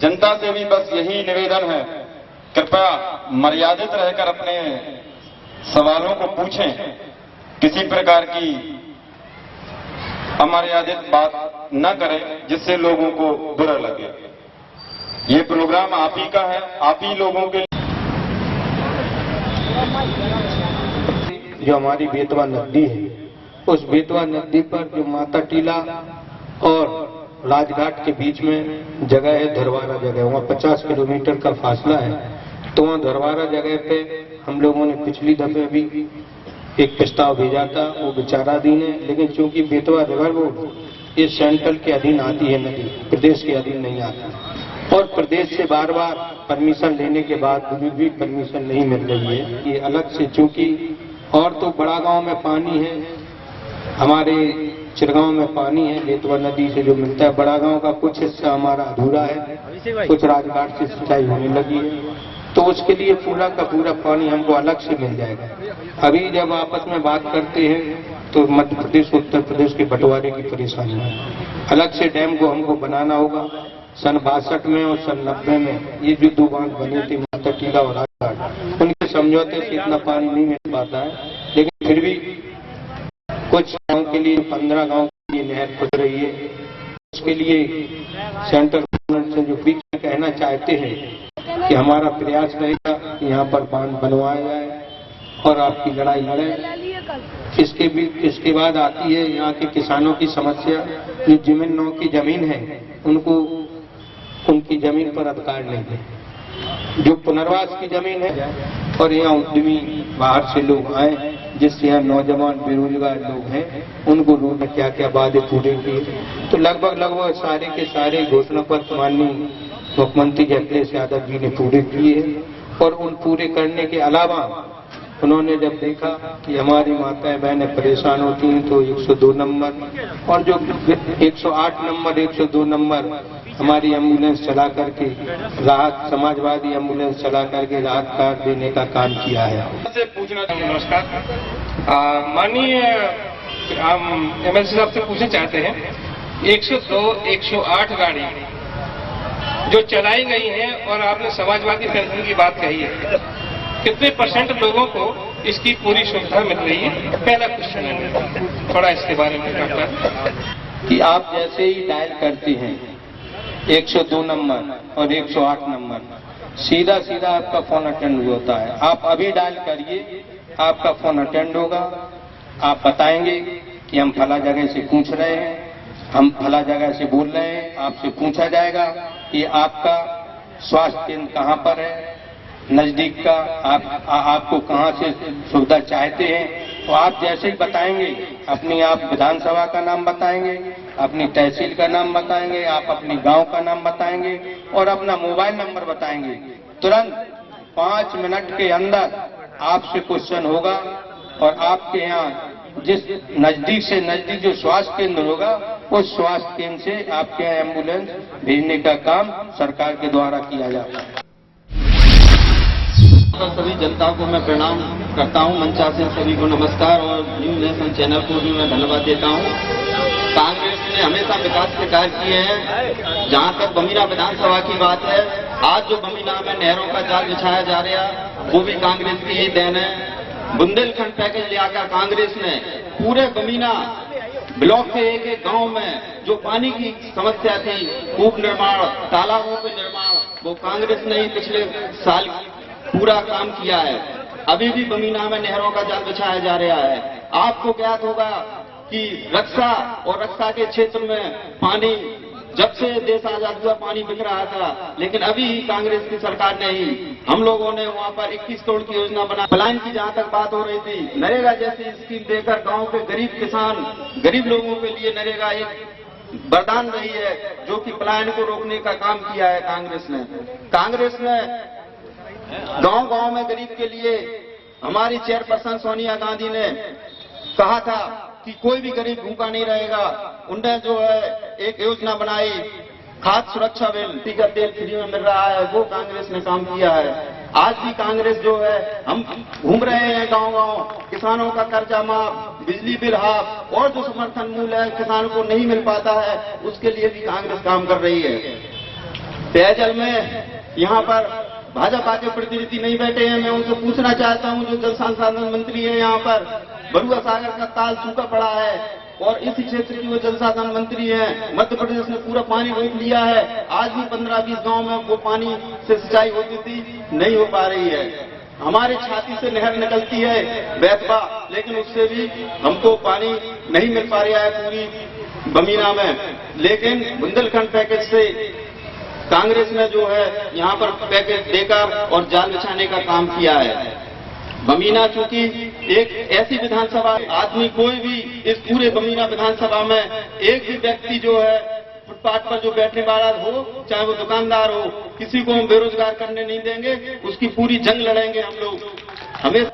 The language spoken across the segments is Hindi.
जनता से भी बस यही निवेदन है, कृपया मर्यादित रहकर अपने सवालों को पूछें, किसी प्रकार की अमर्यादित बात न करें जिससे लोगों को बुरा लगे। ये प्रोग्राम आप ही का है, आप ही लोगों के। जो हमारी बेतवा नदी है, उस बेतवा नदी पर जो माता टीला और राजघाट के बीच में जगह है, धरवारा जगह, वहाँ 50 किलोमीटर का फासला है। तो वहाँ धरवारा जगह पे हम लोगों ने पिछली दफे भी एक प्रस्ताव भेजा था, वो विचाराधीन है। लेकिन चूंकि बेतवा रिवर बोर्ड ये सेंट्रल के अधीन आती है, नदी प्रदेश के अधीन नहीं आती, और प्रदेश से बार बार परमिशन लेने के बाद भी परमिशन नहीं मिल रही है। ये अलग से, चूंकि और तो बड़ा गांव में पानी है, हमारे चिरगांव में पानी है बेतवा नदी से जो मिलता है। बड़ा गांव का कुछ हिस्सा हमारा अधूरा है, कुछ राजघाट से सिंचाई होने लगी है, तो उसके लिए पूरा का पूरा पानी हमको अलग से मिल जाएगा। अभी जब आपस में बात करते हैं तो मध्य प्रदेश उत्तर प्रदेश के बंटवारे की परेशानी है। अलग से डैम को हमको बनाना होगा। सन 62 में और सन 90 में ये जो 2 बांध बनी थी, माता टीला और राजघाट, उनके समझौते से इतना पानी नहीं मिल पाता है। लेकिन फिर भी कुछ गांव के लिए, 15 गांव के लिए नहर खुद रही है। उसके लिए सेंट्रल गवर्नमेंट से जो बीच में कहना चाहते हैं कि हमारा प्रयास रहेगा कि यहाँ पर बांध बनवाया जाए और आपकी लड़ाई लड़े। इसके बाद आती है यहाँ के किसानों की समस्या। जो जमीनों की जमीन है, उनको उनकी जमीन पर अधिकार नहीं है। जो पुनर्वास की जमीन है, और यहाँ उद्यमी बाहर से लोग आए, जिससे यहाँ नौजवान बेरोजगार लोग हैं, उनको उन्होंने क्या क्या वादे पूरे किए। तो लगभग सारे के सारे घोषणा पत्र माननीय मुख्यमंत्री अखिलेश यादव जी ने पूरे किए। और उन पूरे करने के अलावा उन्होंने जब देखा कि हमारी माताएं बहनें परेशान होती हैं, तो 102 नंबर और जो 108 नंबर 102 नंबर हमारी एम्बुलेंस चला करके राहत, समाजवादी एम्बुलेंस चला करके राहत कार्ड देने का काम किया है। नमस्कार, माननीय एमएलसी साहब से पूछना चाहते हैं, 102, 108 गाड़ी जो चलाई गई है और आपने समाजवादी पेंशन की बात कही है, कितने % लोगों को इसकी पूरी सुविधा मिल रही है? पहला क्वेश्चन है, थोड़ा इसके बारे में डॉक्टर। कि आप जैसे ही डायल करते हैं 102 नंबर और 108 नंबर, सीधा आपका फोन अटेंड होता है। आप अभी डायल करिए, आपका फोन अटेंड होगा। आप बताएंगे कि हम फला जगह से पूछ रहे हैं, हम फला जगह से बोल रहे हैं। आपसे पूछा जाएगा कि आपका स्वास्थ्य केंद्र कहाँ पर है, नजदीक का, आपको कहाँ से सुविधा चाहते हैं। तो आप जैसे ही बताएंगे, आप विधानसभा का नाम बताएंगे, अपनी तहसील का नाम बताएंगे, आप अपनी गांव का नाम बताएंगे और अपना मोबाइल नंबर बताएंगे, तुरंत 5 मिनट के अंदर आपसे क्वेश्चन होगा और आपके यहाँ जिस नजदीक से नजदीक जो स्वास्थ्य केंद्र होगा, उस स्वास्थ्य केंद्र से आपके यहाँ एम्बुलेंस भेजने का काम सरकार के द्वारा किया जाता है। सभी जनता को मैं प्रणाम करता हूं, मंचा से सभी को नमस्कार, और न्यू नेशनल चैनल को भी मैं धन्यवाद देता हूं। कांग्रेस ने हमेशा विकास के कार्य किए हैं। जहां तक बमीना विधानसभा की बात है, आज जो बमीना में नहरों का जाल बिछाया जा रहा है, वो भी कांग्रेस की ही देन है। बुंदेलखंड पैकेज लेकर कांग्रेस ने पूरे बमीना ब्लॉक के एक गांव में जो पानी की समस्या थी, कूप निर्माण, तालाबों के निर्माण, वो कांग्रेस ने ही पिछले साल पूरा काम किया है। अभी भी बमीना में नहरों का जाल बिछाया जा रहा है। आपको ज्ञात होगा कि रक्षा और रक्षा के क्षेत्र में पानी, जब से देश आजाद हुआ पानी बिक रहा था, लेकिन अभी कांग्रेस की सरकार ने ही, हम लोगों ने वहां पर 21 करोड़ की योजना बना। पलायन की जहां तक बात हो रही थी, नरेगा जैसी स्कीम देकर गांव के गरीब किसान, गरीब लोगों के लिए नरेगा एक वरदान रही है, जो कि पलायन को रोकने का काम किया है कांग्रेस ने। कांग्रेस ने गांव में गरीब के लिए, हमारी चेयरपर्सन सोनिया गांधी ने कहा था कि कोई भी गरीब भूखा नहीं रहेगा। उनने जो है एक योजना बनाई, खाद्य सुरक्षा बिल, का तेल फ्री में मिल रहा है, वो कांग्रेस ने काम किया है। आज भी कांग्रेस जो है, हम घूम रहे हैं गांव-गांव, किसानों का कर्जा माफ, बिजली बिल हाफ, और जो समर्थन मूल्य है किसानों को नहीं मिल पाता है, उसके लिए भी कांग्रेस काम कर रही है। पेयजल में यहाँ पर भाजपा के प्रतिनिधि नहीं बैठे हैं। मैं उनसे पूछना चाहता हूँ, जो जल संसाधन मंत्री है यहाँ पर, बरुआ सागर का ताल सूखा पड़ा है और इस क्षेत्र की वो जल संसाधन मंत्री है। मध्य प्रदेश ने पूरा पानी रोक लिया है। आज भी 15-20 गांव में वो पानी से सिंचाई होती थी, नहीं हो पा रही है। हमारे छाती से नहर निकलती है बैतवा, लेकिन उससे भी हमको पानी नहीं मिल पा रहा है पूरी बमीना में। लेकिन बुंदेलखंड पैकेज से कांग्रेस ने जो है यहाँ पर पैकेज देकर और जाल बिछाने का काम किया है। बमीना चूंकि एक ऐसी विधानसभा, आदमी कोई भी इस पूरे बमीना विधानसभा में एक भी व्यक्ति जो है फुटपाथ पर जो बैठने वाला हो, चाहे वो दुकानदार हो, किसी को हम बेरोजगार करने नहीं देंगे। उसकी पूरी जंग लड़ेंगे हम लोग। हमें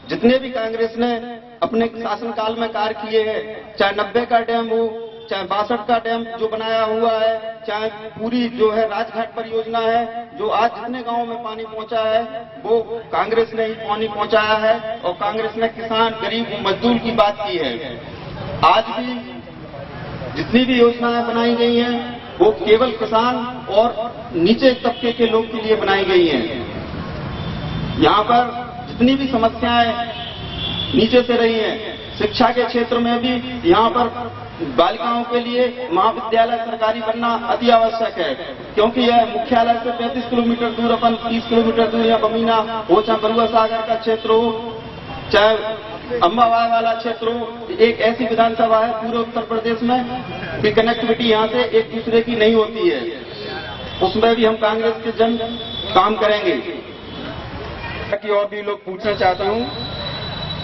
जितने भी कांग्रेस ने अपने शासनकाल में कार्य किए हैं, चाहे 90 का डैम हो, चाहे 62 का डैम जो बनाया हुआ है, चाहे पूरी जो है राजघाट परियोजना है, जो आज जितने गांवों में पानी पहुंचा है वो कांग्रेस ने ही पानी पहुंचाया है। और कांग्रेस ने किसान, गरीब, मजदूर की बात की है। आज भी जितनी भी योजनाएं बनाई गई हैं वो केवल किसान और नीचे तबके के लोग के लिए बनाई गई हैं। यहाँ पर जितनी भी समस्याएं नीचे से रही हैं, शिक्षा के क्षेत्र में भी यहाँ पर बालिकाओं के लिए महाविद्यालय सरकारी बनना अति आवश्यक है, क्योंकि यह मुख्यालय से 35 किलोमीटर दूर, अपन 30 किलोमीटर दूर या बमीना हो, चाहे बरुआ सागर का क्षेत्र हो, चाहे अम्बावाय वाला क्षेत्र हो, एक ऐसी विधानसभा है पूरे उत्तर प्रदेश में कि कनेक्टिविटी यहाँ से एक दूसरे की नहीं होती है। उसमें भी हम कांग्रेस के जन काम करेंगे। कि और भी लोग पूछना चाहता हूँ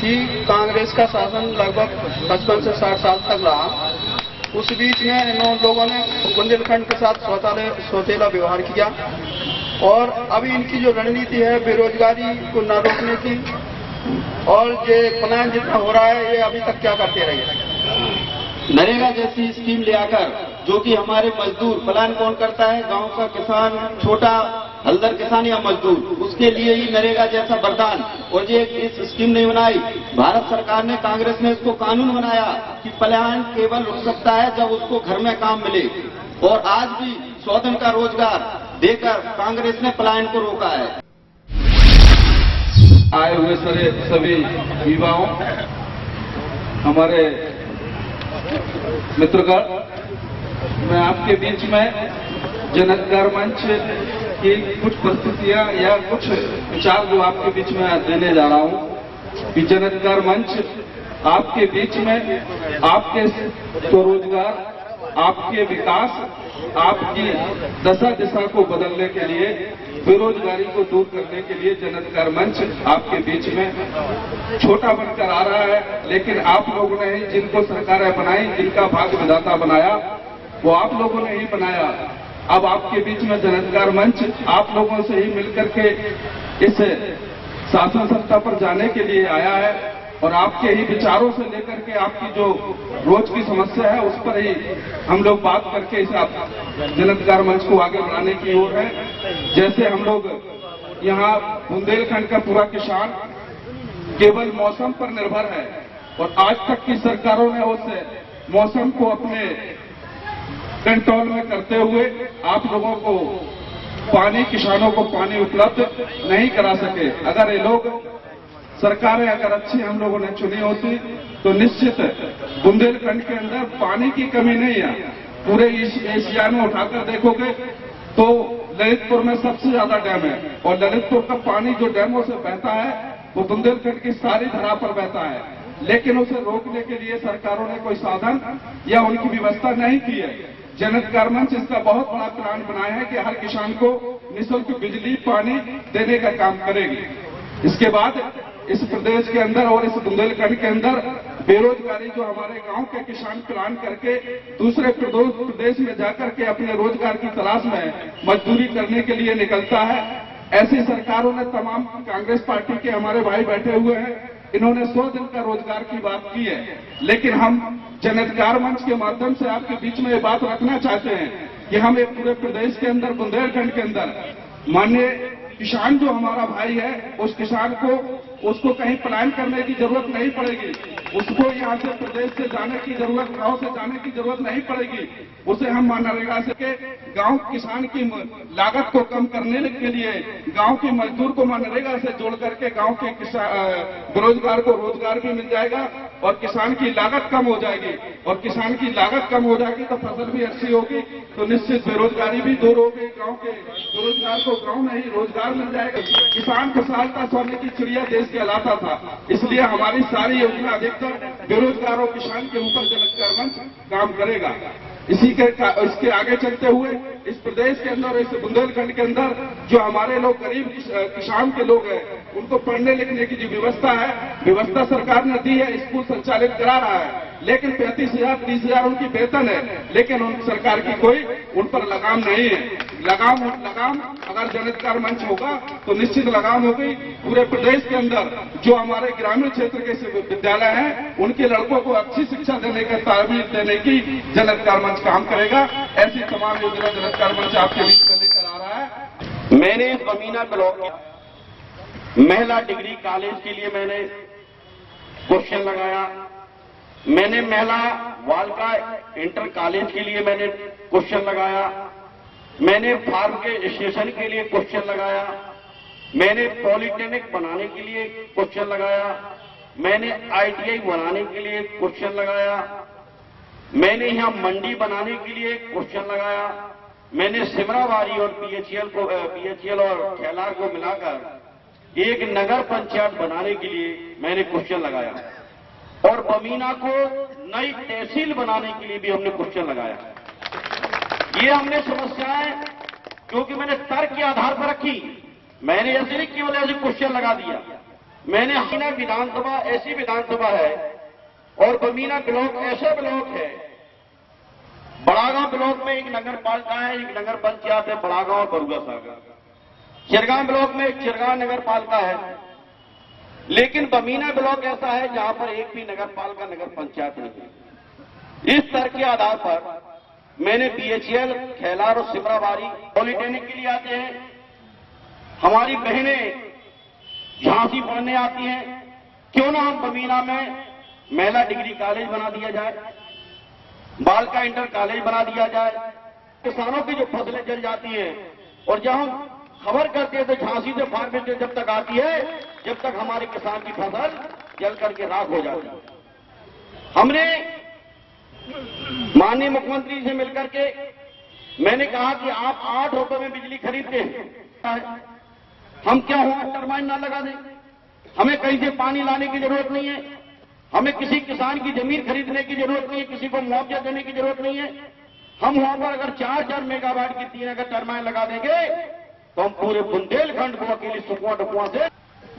कि कांग्रेस का शासन लगभग 55 से 60 साल तक रहा। उस बीच में इन लोगों ने बुंदेलखंड के साथ सौतेला व्यवहार किया और अभी इनकी जो रणनीति है बेरोजगारी को न रोकने की, और ये पलायन जितना हो रहा है, ये अभी तक क्या करते रहे? नरेगा जैसी स्कीम ले आकर, जो कि हमारे मजदूर, पलायन कौन करता है? गांव का किसान, छोटा हल्दर किसान या मजदूर, उसके लिए ही नरेगा जैसा वरदान। और ये इस स्कीम नहीं बनाई भारत सरकार ने, कांग्रेस ने इसको कानून बनाया कि पलायन केवल रुक सकता है जब उसको घर में काम मिले। और आज भी 100 दिन का रोजगार देकर कांग्रेस ने पलायन को रोका है। आए हुए सभी युवाओं, हमारे मित्रगण, मैं आपके बीच में जनअधिकार मंच की कुछ परिस्थितियां या कुछ विचार जो आपके बीच में देने जा रहा हूं कि जनअधिकार मंच आपके बीच में आपके स्वरोजगार, आपके विकास, आपकी दशा दिशा को बदलने के लिए, बेरोजगारी को दूर करने के लिए जनअधिकार मंच आपके बीच में छोटा बनकर आ रहा है। लेकिन आप लोगों ने ही जिनको सरकारें बनाई, जिनका भाग्य विधाता बनाया, वो आप लोगों ने ही बनाया। अब आपके बीच में जनअधिकार मंच आप लोगों से ही मिलकर के इस शासन सत्ता पर जाने के लिए आया है और आपके ही विचारों से लेकर के आपकी जो रोज की समस्या है उस पर ही हम लोग बात करके इस जनअधिकार मंच को आगे बढ़ाने की ओर है। जैसे हम लोग यहाँ बुंदेलखंड का पूरा किसान केवल मौसम पर निर्भर है और आज तक की सरकारों ने उस मौसम को अपने कंट्रोल में करते हुए आप लोगों को पानी, किसानों को पानी उपलब्ध नहीं करा सके। अगर ये लोग सरकारें अगर अच्छी हम लोगों ने चुनी होती तो निश्चित बुंदेलखंड के अंदर पानी की कमी नहीं है। पूरे एशिया में उठाकर देखोगे तो ललितपुर में सबसे ज्यादा डैम है और ललितपुर का पानी जो डैमों से बहता है वो बुंदेलखंड की सारी धरा पर बहता है। लेकिन उसे रोकने के लिए सरकारों ने कोई साधन या उनकी व्यवस्था नहीं की है। जनअधिकार मंच इसका बहुत बड़ा प्लान बनाया है कि हर किसान को निःशुल्क बिजली, पानी देने का काम करेगी। इसके बाद इस प्रदेश के अंदर और इस बुंदेलखंड के अंदर बेरोजगारी जो हमारे गांव के किसान प्लान करके दूसरे प्रदेश में जाकर के अपने रोजगार की तलाश में मजदूरी करने के लिए निकलता है, ऐसी सरकारों ने तमाम कांग्रेस पार्टी के हमारे भाई बैठे हुए हैं, इन्होंने 100 दिन का रोजगार की बात की है। लेकिन हम जनअधिकार मंच के माध्यम से आपके बीच में ये बात रखना चाहते हैं कि हम एक पूरे प्रदेश के अंदर, बुंदेलखंड के अंदर, माननीय किसान जो हमारा भाई है, उस किसान को उसको कहीं पलायन करने की जरूरत नहीं पड़ेगी। उसको यहाँ से प्रदेश से जाने की जरूरत, गांव से जाने की जरूरत नहीं पड़ेगी। उसे हम मनरेगा से गांव किसान की लागत को कम करने के लिए गांव के मजदूर को मनरेगा से जोड़ करके गांव के बेरोजगार को रोजगार भी मिल जाएगा और किसान की लागत कम हो जाएगी। और किसान की लागत कम हो जाएगी तो फसल भी अच्छी होगी, तो निश्चित बेरोजगारी भी दूर होगी। गांव के बेरोजगार को गांव में ही रोजगार मिल जाएगा। किसान खुशहाल था, सोने की चिड़िया देश कहलाता था। इसलिए हमारी सारी योजना अधिकतर बेरोजगार और किसान के ऊपर जनकल्याण मंच काम करेगा। इसके आगे चलते हुए इस प्रदेश के अंदर, इस बुंदेलखंड के अंदर जो हमारे लोग गरीब किसान के लोग हैं, उनको पढ़ने लिखने की जो व्यवस्था सरकार ने दी है, स्कूल संचालित करा रहा है, लेकिन 35,000 30,000 उनकी वेतन है, लेकिन उन सरकार की कोई उन पर लगाम नहीं है। लगाम अगर जनकल्याण मंच होगा तो निश्चित लगाम होगी। पूरे प्रदेश के अंदर जो हमारे ग्रामीण क्षेत्र के विद्यालय हैं, उनके लड़कों को अच्छी शिक्षा देने का तालमेल देने की जनकल्याण मंच काम करेगा। ऐसी तमाम योजना जनकल्याण मंच आपके बीच में लेकर आ रहा है। मैंने इस बमीना ब्लॉक महिला डिग्री कॉलेज के लिए मैंने क्वेश्चन लगाया। मैंने महिला वालका इंटर कॉलेज के लिए मैंने क्वेश्चन लगाया। मैंने फार्म के स्टेशन के लिए क्वेश्चन लगाया। मैंने पॉलिटेक्निक बनाने के लिए क्वेश्चन लगाया। मैंने ITI बनाने के लिए क्वेश्चन लगाया। मैंने यहां मंडी बनाने के लिए क्वेश्चन लगाया। मैंने सिमराबारी और PHL और खेलार को मिलाकर एक नगर पंचायत बनाने के लिए मैंने क्वेश्चन लगाया। और बमीना को नई तहसील बनाने के लिए भी हमने क्वेश्चन लगाया। ये हमने समस्याएं क्योंकि मैंने तर्क के आधार पर रखी। मैंने ऐसे नहीं केवल ऐसे क्वेश्चन लगा दिया। मैंने हसीना विधानसभा ऐसी विधानसभा है और बमीना ब्लॉक ऐसा ब्लॉक है। बड़ागांव ब्लॉक में एक नगर पालिका है, एक नगर पंचायत है बड़ागांव और बरुआ सागर। चिरगांव ब्लॉक में एक चिरगांव नगर पालिका है, लेकिन बमीना ब्लॉक ऐसा है जहां पर एक भी नगर पालिका नगर पंचायत नहीं है। इस तर्क के आधार पर मैंने PHL, खेलार और सिमराबारी पॉलिटेक्निक के लिए आते हैं। हमारी बहनें झांसी पढ़ने आती हैं, क्यों ना हम बमीना में महिला डिग्री कॉलेज बना दिया जाए, बालका इंटर कॉलेज बना दिया जाए। किसानों की जो फसलें जल जाती हैं और जब हम खबर करते हैं तो झांसी से फार्मेसी जब तक आती है, जब तक हमारे किसान की फसल जल करके राख हो जाती है। हमने माननीय मुख्यमंत्री से मिलकर के मैंने कहा कि आप 8 रुपए में बिजली खरीदते हैं, हम क्या हुआ टरबाइन ना लगा दें। हमें कहीं से पानी लाने की जरूरत नहीं है, हमें किसी किसान की जमीन खरीदने की जरूरत नहीं है, किसी को मुआवजा देने की जरूरत नहीं है। हम वहां पर अगर 4 मेगावाट की 3 अगर टरबाइन लगा देंगे तो हम पूरे बुंदेलखंड को अकेले सुकुआ डुकुआ से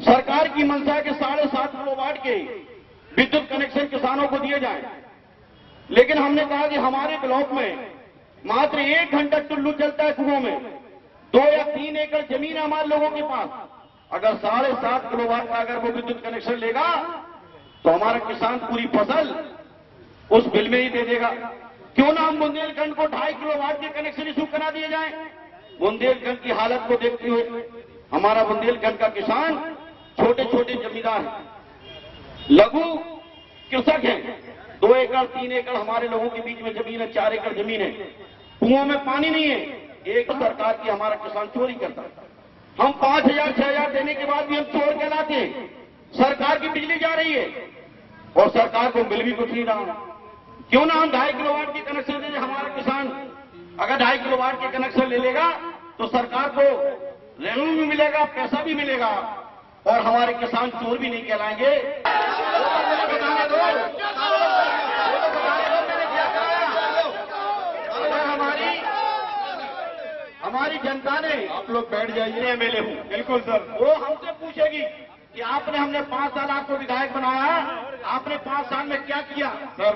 सरकार की मंशा के 7.5 किलोवाट के विद्युत कनेक्शन किसानों को दिए जाए। लेकिन हमने कहा कि हमारे ब्लॉक में मात्र 1 घंटा टुल्लू चलता है कुओं में, 2 या 3 एकड़ जमीन है हमारे लोगों के पास। अगर 7.5 किलोवाट का अगर वो विद्युत कनेक्शन लेगा तो हमारा किसान पूरी फसल उस बिल में ही दे देगा। क्यों ना हम बुंदेलखंड को 2.5 किलोवाट के कनेक्शन इशू करा दिए जाए। बुंदेलखंड की हालत को देखते हुए हमारा बुंदेलखंड का किसान छोटे छोटे जमींदार हैं, लघु कृषक हैं। 2 एकड़ 3 एकड़ हमारे लोगों के बीच में जमीन है, 4 एकड़ जमीन है, कुओं में पानी नहीं है। एक सरकार की हमारा किसान चोरी करता है। हम 5,000 6,000 देने के बाद भी हम चोर कहलाते हैं। सरकार की बिजली जा रही है और सरकार को बिल भी कुछ नहीं रहा। क्यों ना हम 2.5 किलोवाट के कनेक्शन दे दें। हमारा किसान अगर 2.5 किलोवाट के कनेक्शन ले लेगा तो सरकार को रेवेन्यू भी मिलेगा, पैसा भी मिलेगा और हमारे किसान चोर भी नहीं कहलाएंगे। हमारी जनता ने, आप लोग बैठ जाइए। MLA हूं, बिल्कुल सर। वो हमसे पूछेगी कि हमने 5 साल आपको विधायक बनाया, आपने 5 साल में क्या किया। सर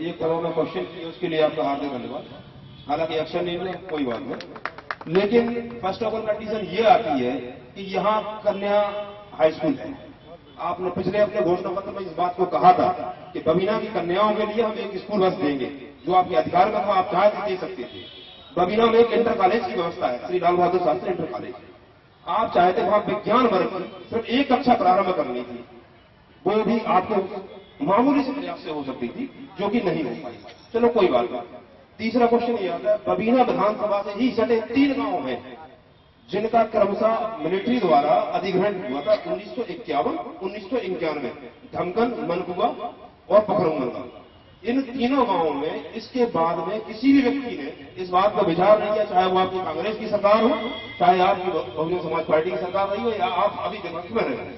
ये करो मैं क्वेश्चन किया, उसके लिए आपका हार्दिक धन्यवाद। हालांकि एक्शन नहीं ले कोई बात नहीं, लेकिन फर्स्ट ऑफ ऑल कंडीशन ये आती है कि यहाँ कन्या हाई स्कूल है। आपने पिछले अपने घोषणा पत्र में इस बात को कहा था कि बमीना की कन्याओं के लिए हम एक स्कूल बस देंगे, जो आपके अधिकार में आप चाहे तो दे सकते थे। बमीना में एक इंटर कॉलेज की व्यवस्था है, श्री लाल बहादुर शास्त्री इंटर कॉलेज। आप चाहते वहां विज्ञान वर्ग सिर्फ 1 कक्षा प्रारंभ करनी थी, वो भी आपको मामूली से प्रयास से हो सकती थी, जो कि नहीं हो पाई। चलो कोई बात नहीं। तीसरा क्वेश्चन ये आता है, बबीना विधानसभा से ही सटे 3 गांव हैं जिनका क्रमशः मिलिट्री द्वारा अधिग्रहण हुआ था 1951, 1991, धमकन, मनकुआ और पखरौंगन। इन तीनों गांवों में इसके बाद में किसी भी व्यक्ति ने इस बात पर विचार नहीं किया, चाहे वो आपकी कांग्रेस की सरकार हो, चाहे आपकी बहुजन समाज पार्टी की सरकार रही हो, या आप अभी विपक्ष में रहे,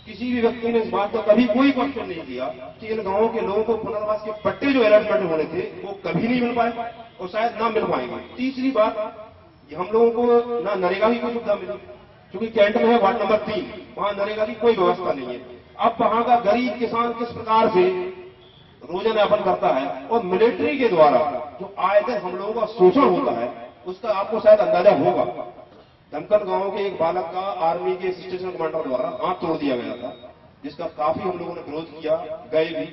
किसी भी व्यक्ति ने इस बात पर कभी कोई क्वेश्चन नहीं किया कि इन गांवों के लोगों को पुनर्वास के पट्टे जो अलॉटमेंट होने थे वो कभी नहीं मिल पाए और शायद ना मिल पाएंगे। तीसरी बात, हम लोगों को ना नरेगा की कोई सुविधा मिली, क्योंकि कैंट में है वार्ड नंबर 3, वहां नरेगा की कोई व्यवस्था नहीं है। अब वहां का गरीब किसान किस प्रकार से रोजाना यापन करता है, और मिलिट्री के द्वारा जो आए थे हम लोगों का शोषण होता है, उसका आपको शायद अंदाजा होगा। धमकन गांव के एक बालक का आर्मी के स्टेशन कमांडर द्वारा हाथ तोड़ दिया गया था, जिसका काफी हम लोगों ने विरोध किया, गए भी।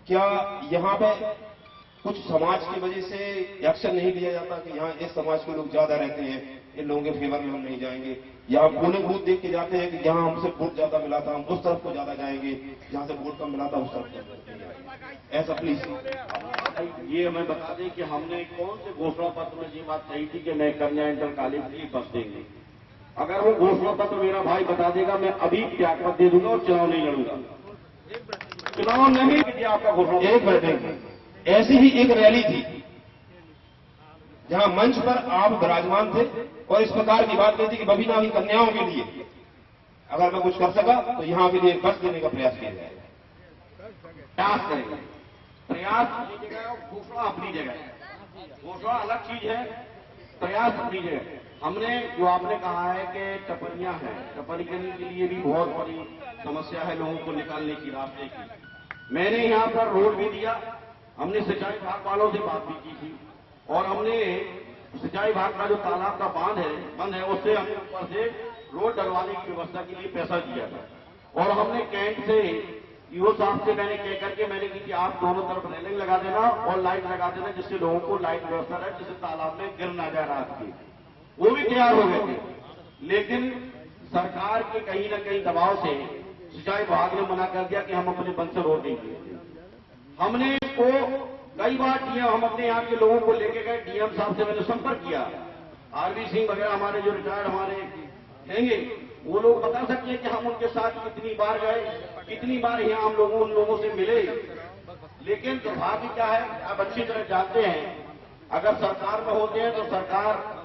क्या यहाँ पे कुछ समाज की वजह से एक्शन नहीं लिया जाता कि यहाँ इस समाज के लोग ज्यादा रहते हैं, इन लोगों के फेवर में हम नहीं जाएंगे? यहाँ पोलिंग बूथ देख के जाते हैं कि जहाँ हमसे वोट ज्यादा मिला था हम उस तरफ को ज्यादा जाएंगे, जहाँ से वोट कम मिला था उस तरफ। ऐसा प्लीज ये हमें बता दें कि हमने कौन से घोषणा पत्र में ये बात कही थी कि मैं कन्या इंटर कॉलेज के लिए बस देंगे। अगर वो घोषणा पत्र मेरा भाई बता देगा, मैं अभी त्यागपत्र दे दूंगा और चुनाव नहीं लड़ूंगा। चुनाव नहीं किया आपका घोषणा। एक मिनट, ऐसी ही एक रैली थी जहां मंच पर आप विराजमान थे और इस प्रकार की बात कही थी कि बबीना की कन्याओं के लिए अगर मैं कुछ कर सका तो यहां के लिए बस देने का प्रयास किया जाए। प्रयास करेंगे, प्रयास अपनी जगह और घोषणा अपनी जगह है। घोषणा अलग चीज है, प्रयास अपनी जगह। हमने जो आपने कहा है कि टपरियां हैं, टपरियों के लिए भी बहुत बड़ी समस्या है लोगों को निकालने की, रास्ते की। मैंने यहाँ पर रोड भी दिया, हमने सिंचाई विभाग वालों से बात भी की थी, और हमने सिंचाई विभाग का जो तालाब का बंद है उससे हमने ऊपर से रोड डलवाने की व्यवस्था के लिए पैसा दिया था। और हमने कैंट से ईओ साहब से मैंने कह करके मैंने की कि आप दोनों तरफ रेलिंग लगा देना और लाइट लगा देना, जिससे लोगों को लाइट व्यवस्था रहे, जिससे तालाब में गिर ना जाए रात की। वो भी तैयार हो गए थे, लेकिन सरकार के कहीं न कहीं दबाव से सिंचाई विभाग ने मना कर दिया कि हम अपने बंद से रोड नहीं देंगे। हमने इसको कई बार डीएम, हम अपने यहाँ के लोगों को लेके गए, डीएम साहब से मैंने संपर्क किया, आरवी सिंह वगैरह हमारे जो रिटायर्ड हमारे रहेंगे, वो लोग बता सकते हैं कि हम उनके साथ कितनी बार गए, कितनी बार यहाँ हम लोगों उन लोगों से मिले। लेकिन दुर्भाग्य क्या है, आप अच्छी तरह जानते हैं, अगर सरकार में होते हैं तो सरकार,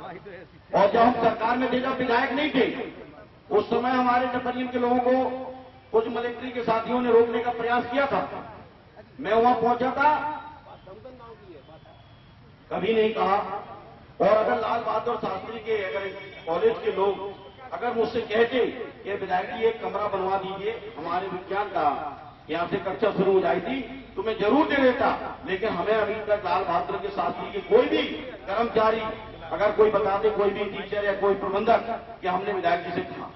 और जब हम सरकार में थे जब विधायक नहीं थे, उस समय हमारे टपरियन के लोगों को कुछ मिलिट्री के साथियों ने रोकने का प्रयास किया था। मैं वहां पहुंचा था, कभी नहीं कहा। और अगर लाल बहादुर शास्त्री के अगर कॉलेज के लोग अगर मुझसे कहते कि विधायक जी एक कमरा बनवा दीजिए, हमारे विज्ञान का यहाँ से कक्षा शुरू हो जाएगी, तो मैं जरूर दे देता। लेकिन हमें अभी तक लाल बहादुर के शास्त्री के कोई भी कर्मचारी अगर कोई बता दे, कोई भी टीचर या कोई प्रबंधक कि हमने विधायक जी से कहा,